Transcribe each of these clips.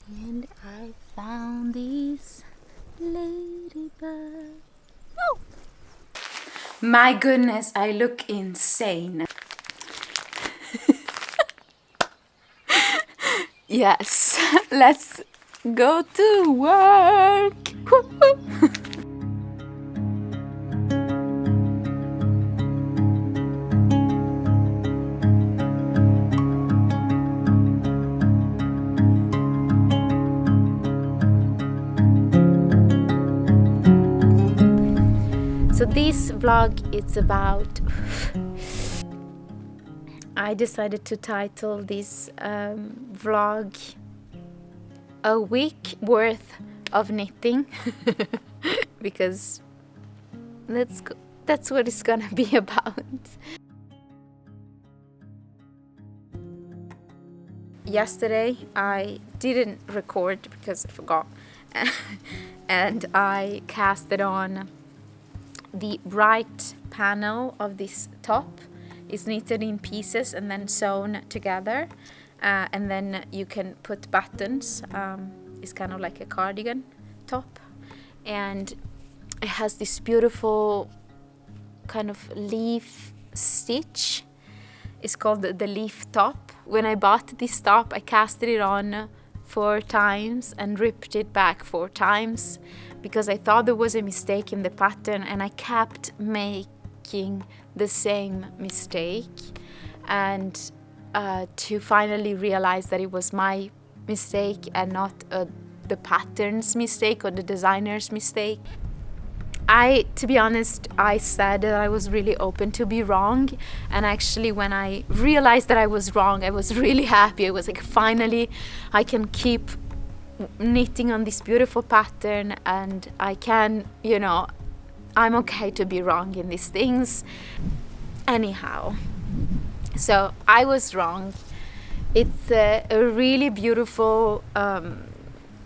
And I found these ladybugs. Oh! My goodness, I look insane. Yes, let's go to work. Woo-hoo. So this vlog it's about I decided to title this vlog a week worth of knitting because that's what it's gonna be about. Yesterday I didn't record because I forgot and I casted on the right panel of this top. Is knitted in pieces and then sewn together, and then you can put buttons. It's kind of like a cardigan top, and it has this beautiful kind of leaf stitch. It's called the leaf top. When I bought this top, I casted it on 4 times and ripped it back 4 times because I thought there was a mistake in the pattern, and I kept making the same mistake, and to finally realize that it was my mistake and not the pattern's mistake or the designer's mistake. To be honest, I said that I was really open to be wrong, and actually when I realized that I was wrong, I was really happy. I was like, finally I can keep knitting on this beautiful pattern, and I can, I'm okay to be wrong in these things. Anyhow, so I was wrong. It's a really beautiful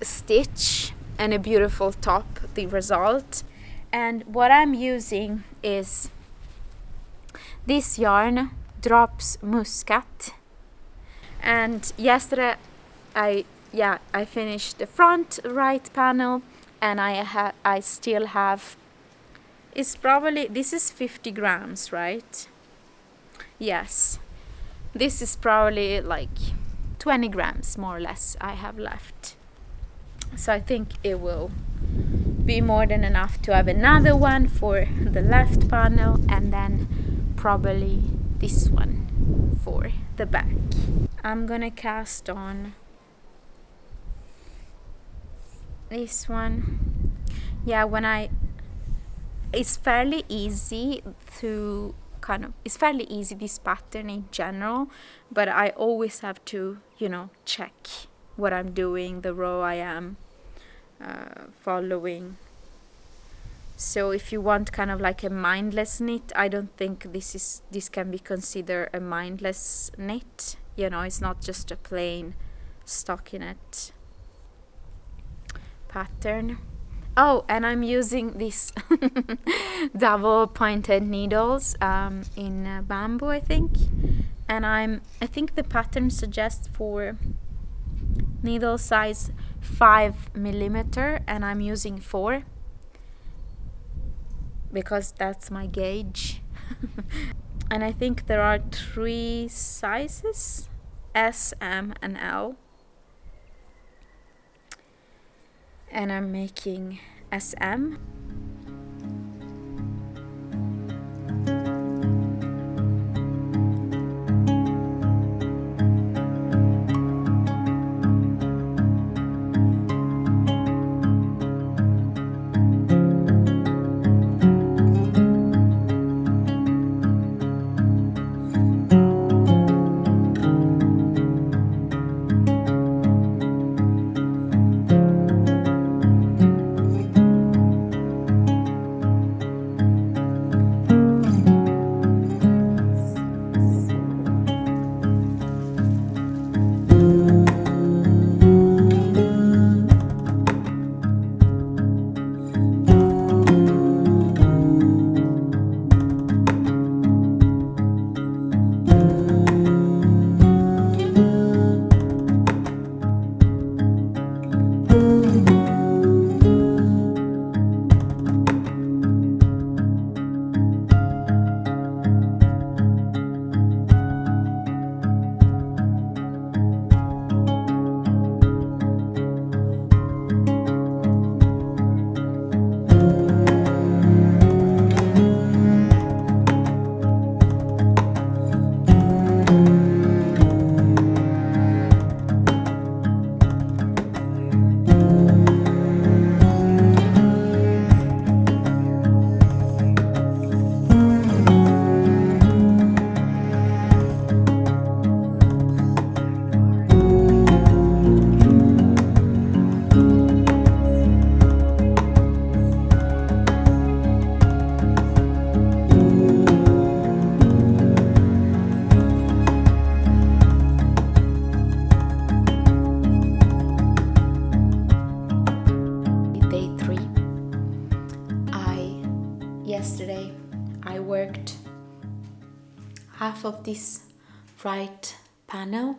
stitch and a beautiful top, the result. And what I'm using is this yarn, Drops Muscat. And yesterday I finished the front right panel, and I still have, this is 50 grams, right? Yes, this is probably like 20 grams more or less I have left. So I think it will be more than enough to have another one for the left panel, and then probably this one for the back. I'm gonna cast on this one. Yeah, it's fairly easy this pattern in general, but I always have to, check what I'm doing, the row I am following. So if you want kind of like a mindless knit, I don't think this can be considered a mindless knit. It's not just a plain stockinette pattern. Oh, and I'm using these double pointed needles in bamboo, I think. And I think the pattern suggests for needle size 5mm, and I'm using 4 because that's my gauge. And I think there are 3 sizes, S, M, and L. And I'm making SM. half of this right panel,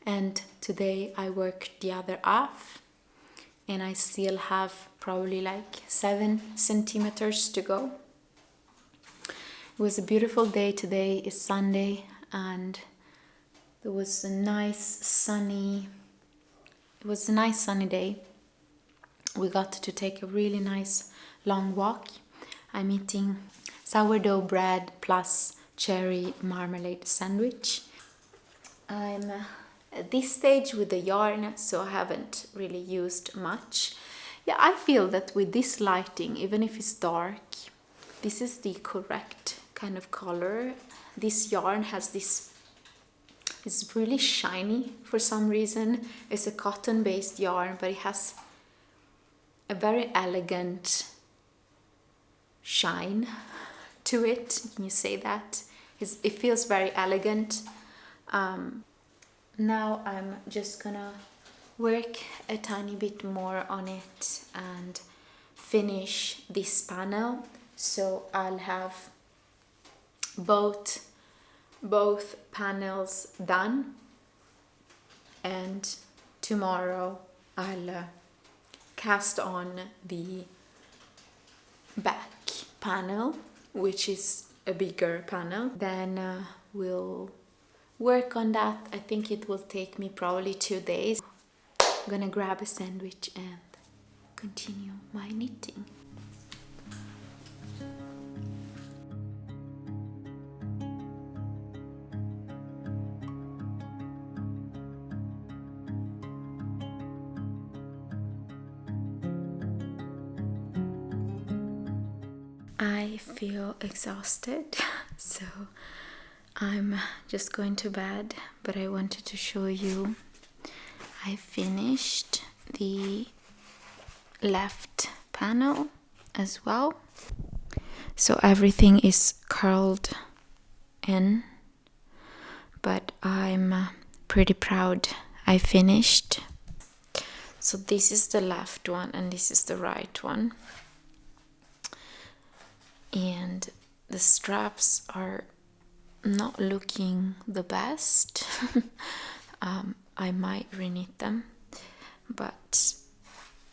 and today I worked the other half, and I still have probably like 7 centimeters to go. It was a beautiful day today. It's Sunday, and there was a nice sunny day. We got to take a really nice long walk. I'm eating sourdough bread plus cherry marmalade sandwich. I'm at this stage with the yarn, so I haven't really used much. Yeah, I feel that with this lighting, even if it's dark, this is the correct kind of color. This yarn has this, it's really shiny for some reason. It's a cotton-based yarn, but it has a very elegant shine to it. Can you say that? It feels very elegant. Now I'm just gonna work a tiny bit more on it and finish this panel, so I'll have both panels done, and tomorrow I'll cast on the back panel, which is a bigger panel. Then we'll work on that. I think it will take me probably 2 days. I'm gonna grab a sandwich and continue my knitting. I feel exhausted, so I'm just going to bed, but I wanted to show you I finished the left panel as well. So everything is curled in, but I'm pretty proud I finished. So this is the left one and this is the right one. And the straps are not looking the best. I might reknit them, but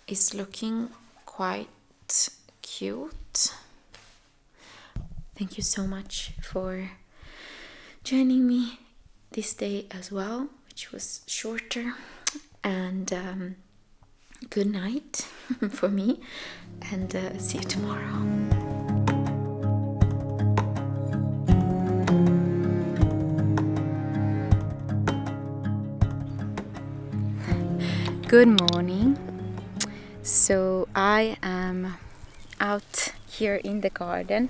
it's looking quite cute. Thank you so much for joining me this day as well, which was shorter, and good night for me, and see you tomorrow. Good morning. So I am out here in the garden.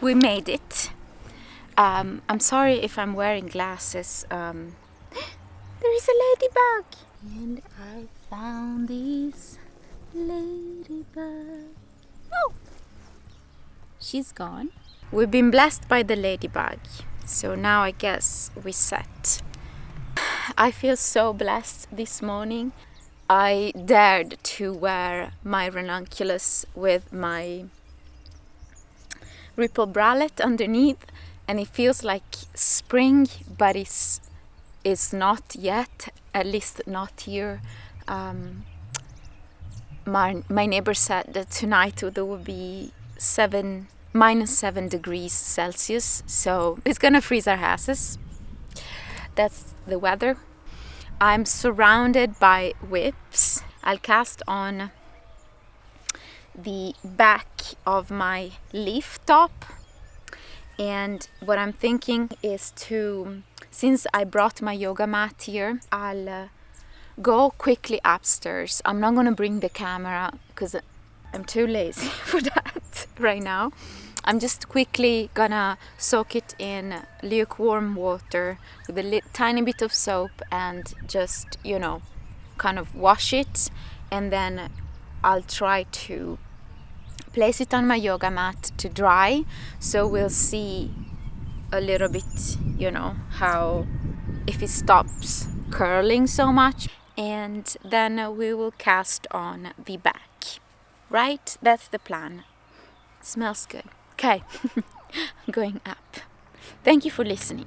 We made it. I'm sorry if I'm wearing glasses. There is a ladybug. And I found this ladybug. Oh! She's gone. We've been blessed by the ladybug. So now I guess we set. I feel so blessed this morning. I dared to wear my ranunculus with my ripple bralette underneath, and it feels like spring, but it's not yet, at least not here. My neighbor said that tonight there will be -7 degrees Celsius, so it's gonna freeze our houses. That's the weather. I'm surrounded by whips. I'll cast on the back of my leaf top, and what I'm thinking is to, since I brought my yoga mat here, I'll go quickly upstairs. I'm not gonna bring the camera because I'm too lazy for that right now. I'm just quickly gonna soak it in lukewarm water with a tiny bit of soap and just, kind of wash it, and then I'll try to place it on my yoga mat to dry, so we'll see a little bit, how, if it stops curling so much, and then we will cast on the back. Right? That's the plan. Smells good. Okay, going up. Thank you for listening.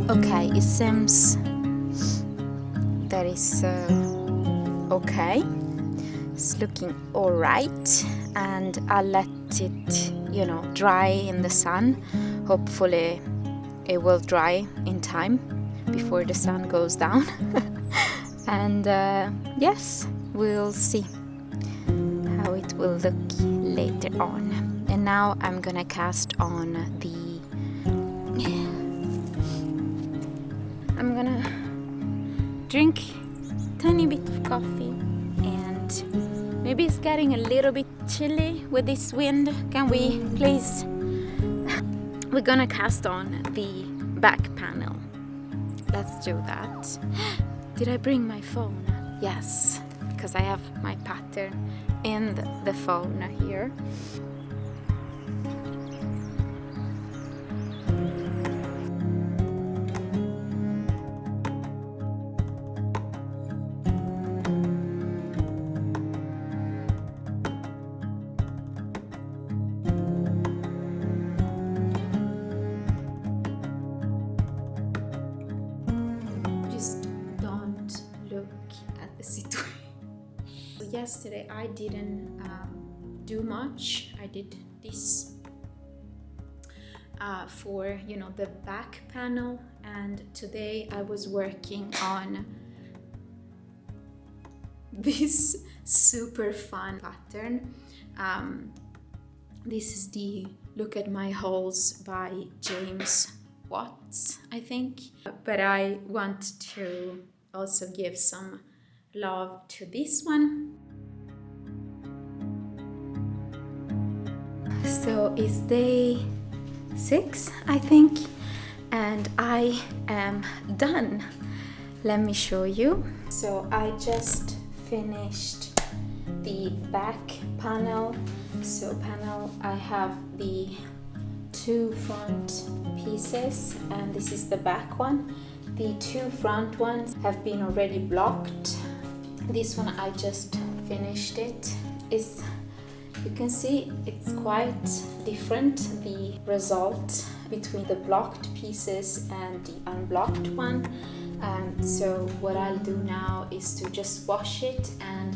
Okay, it seems that is okay. It's looking all right, and I'll let it, dry in the sun. Hopefully it will dry in time before the sun goes down. And yes, we'll see how it will look later on. And now I'm gonna cast on I'm gonna drink tiny bit of coffee, and maybe it's getting a little bit chilly with this wind. Can we please? We're gonna cast on the back panel. Let's do that. Did I bring my phone? Yes, because I have my pattern in the phone here. Yesterday I didn't do much. I did this for the back panel, and today I was working on this super fun pattern. This is the Look at My Holes by James Watts, I think. But I want to also give some love to this one. So it's day 6, I think, and I am done. Let me show you. So I just finished the back panel. So I have the 2 front pieces, and this is the back one. The 2 front ones have been already blocked. This one I just finished it. You can see it's quite different, the result between the blocked pieces and the unblocked one. So what I'll do now is to just wash it and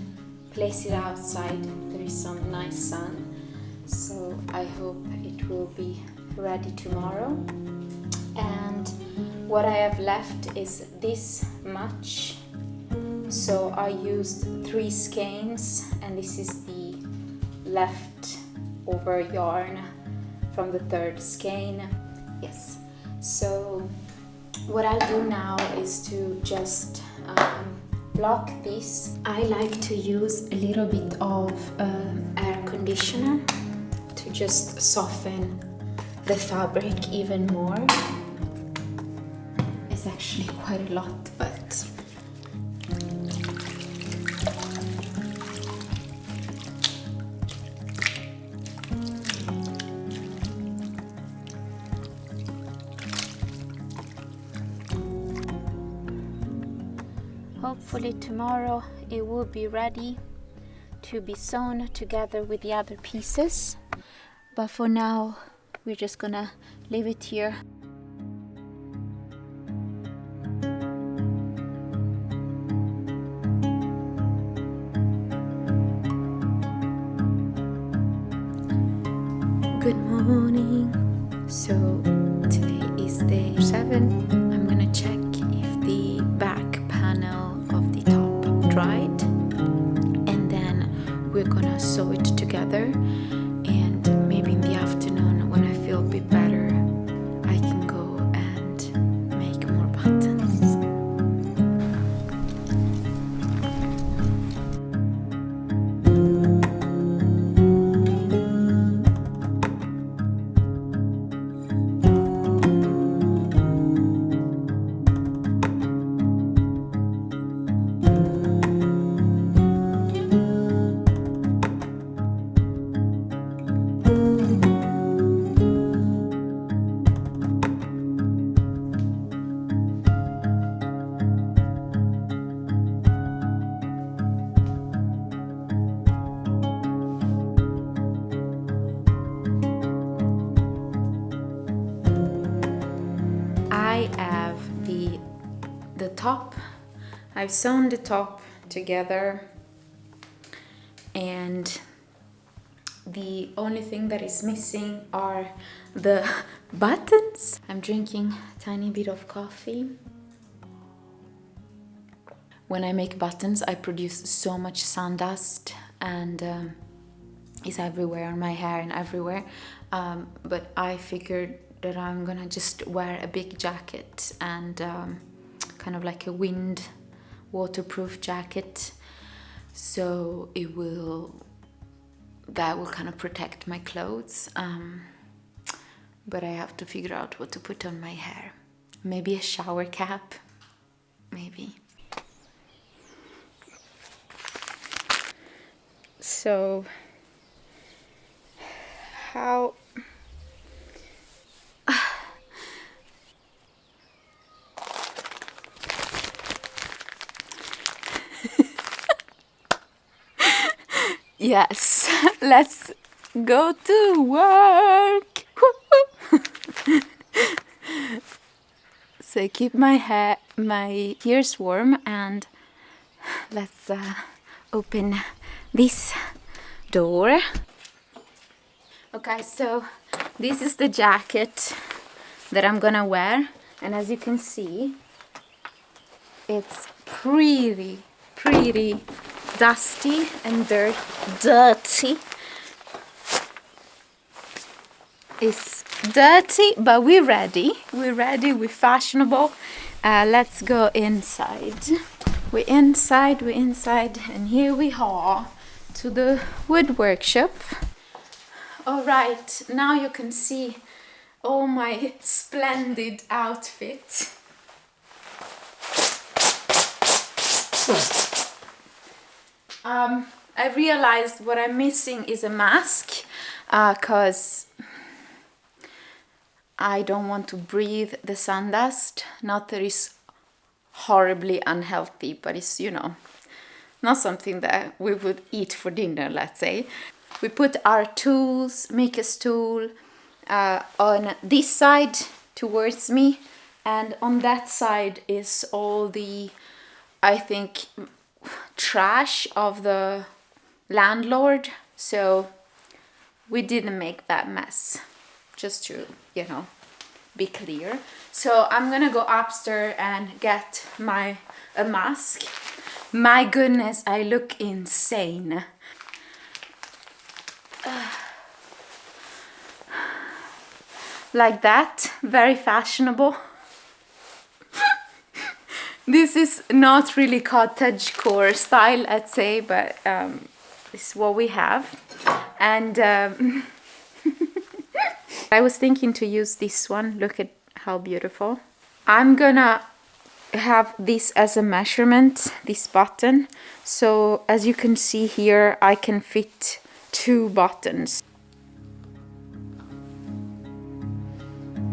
place it outside. There is some nice sun, so I hope it will be ready tomorrow. And what I have left is this much. So I used 3 skeins, and this is the left over yarn from the 3rd skein. Yes, so what I'll do now is to just block this. I like to use a little bit of air conditioner to just soften the fabric even more. It's actually quite a lot, but hopefully tomorrow it will be ready to be sewn together with the other pieces. But for now, we're just gonna leave it here. Good morning. So today is day 7. I'm gonna check if the back panel of the top dried, and then we're gonna sew it together. And maybe in the afternoon, when I feel a bit better, I can go and make more buttons. top. I've sewn the top together, and the only thing that is missing are the buttons. I'm drinking a tiny bit of coffee. When I make buttons, I produce so much sun dust, and it's everywhere on my hair and everywhere. But I figured that I'm gonna just wear a big jacket and kind of like a waterproof jacket, so that will kind of protect my clothes. But I have to figure out what to put on my hair. Maybe a shower cap, maybe. So how yes, let's go to work. So keep my ears warm, and let's open this door. Okay, so this is the jacket that I'm gonna wear, and as you can see, it's pretty dusty and dirty. It's dirty, but we're ready. We're fashionable. Let's go inside. We're inside, and here we are to the wood workshop. All right, now you can see all my splendid outfit. I realized what I'm missing is a mask, because I don't want to breathe the sun dust. Not that it's horribly unhealthy, but it's, not something that we would eat for dinner, let's say. We put our tools, Mika's tool, on this side towards me, and on that side is all the, I think, trash of the landlord. So we didn't make that mess, just to, be clear. So I'm gonna go upstairs and get a mask. My goodness, I look insane. Like that, very fashionable. This is not really cottagecore style, I'd say, but this is what we have. And I was thinking to use this one. Look at how beautiful. I'm gonna have this as a measurement, this button. So as you can see here, I can fit 2 buttons.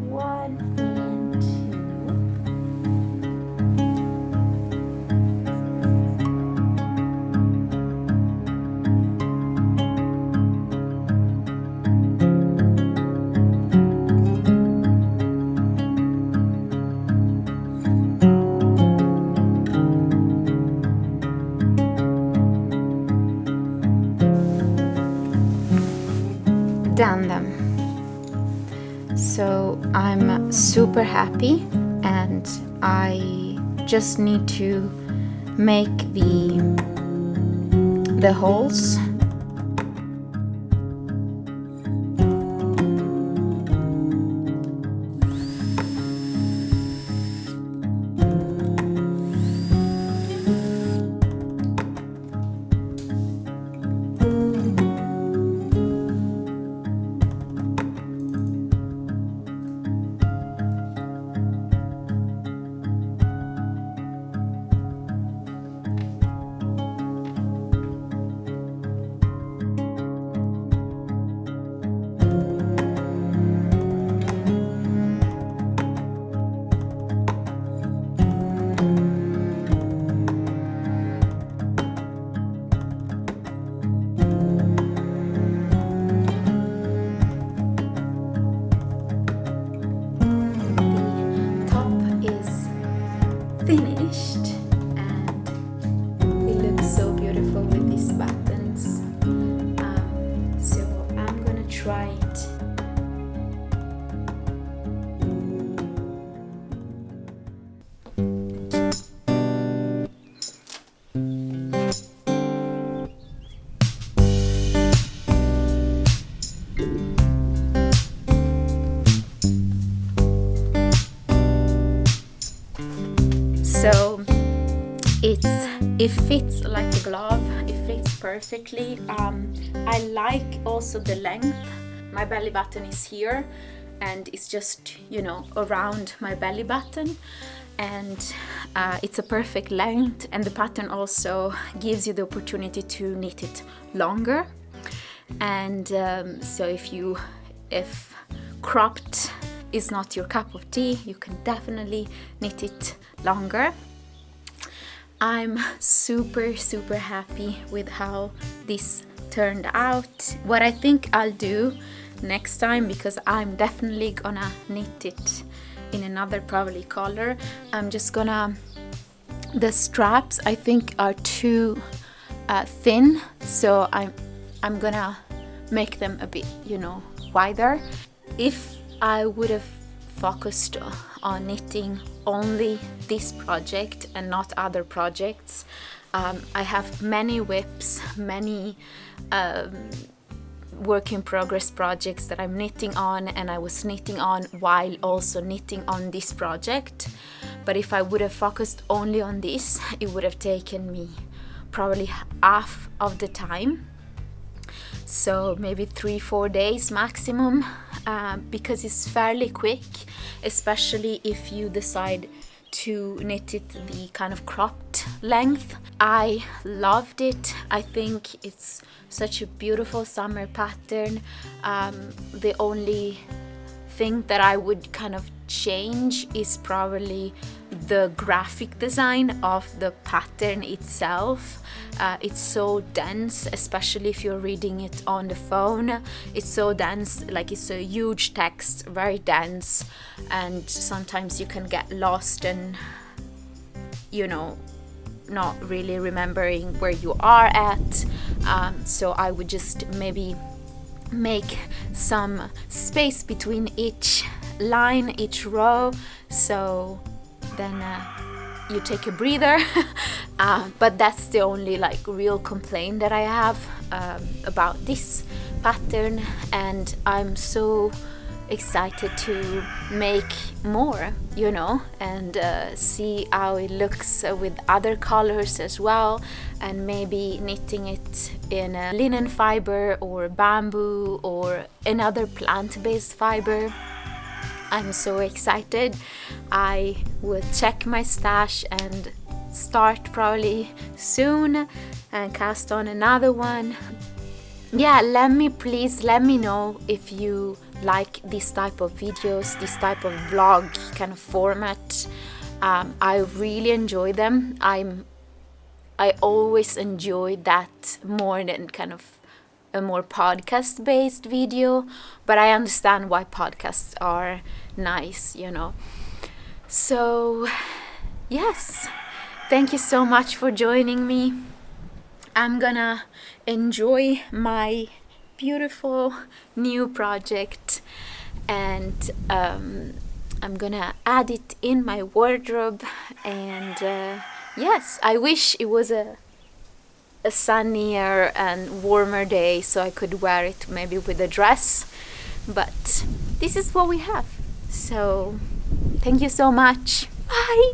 1 and 2. Done them. So I'm super happy, and I just need to make the holes. bright. So it fits like a glove, it fits perfectly. I like also the length. My belly button is here and it's just, you know, around my belly button, and it's a perfect length, and the pattern also gives you the opportunity to knit it longer. And so if cropped is not your cup of tea, you can definitely knit it longer. I'm super happy with how this turned out. What I think I'll do next time, because I'm definitely gonna knit it in another probably color, I'm just gonna, the straps I think are too thin, so I'm gonna make them a bit, you know, wider. If I would have focused on knitting only this project and not other projects, I have many whips, many work in progress projects that I'm knitting on, and I was knitting on while also knitting on this project. But if I would have focused only on this, it would have taken me probably half of the time, so maybe 3-4 days maximum, because it's fairly quick, especially if you decide to knit it the kind of cropped length. I loved it. I think it's such a beautiful summer pattern. The only thing that I would kind of change is probably the graphic design of the pattern itself. It's so dense, especially if you're reading it on the phone. It's so dense, like it's a huge text, very dense, and sometimes you can get lost and, you know, not really remembering where you are at. So I would just maybe make some space between each line, each row, so then you take a breather. But that's the only like real complaint that I have about this pattern, and I'm so excited to make more, you know, and see how it looks with other colors as well, and maybe knitting it in a linen fiber or bamboo or another plant-based fiber. I'm so excited. I will check my stash and start probably soon and cast on another one. Yeah, let me know if you like this type of videos, this type of vlog kind of format. I really enjoy them. I always enjoy that more than kind of a more podcast based video, but I understand why podcasts are nice, you know. So yes, thank you so much for joining me. I'm gonna enjoy my beautiful new project, and I'm gonna add it in my wardrobe. And yes, I wish it was a sunnier and warmer day so I could wear it maybe with a dress, but this is what we have. So thank you so much. Bye.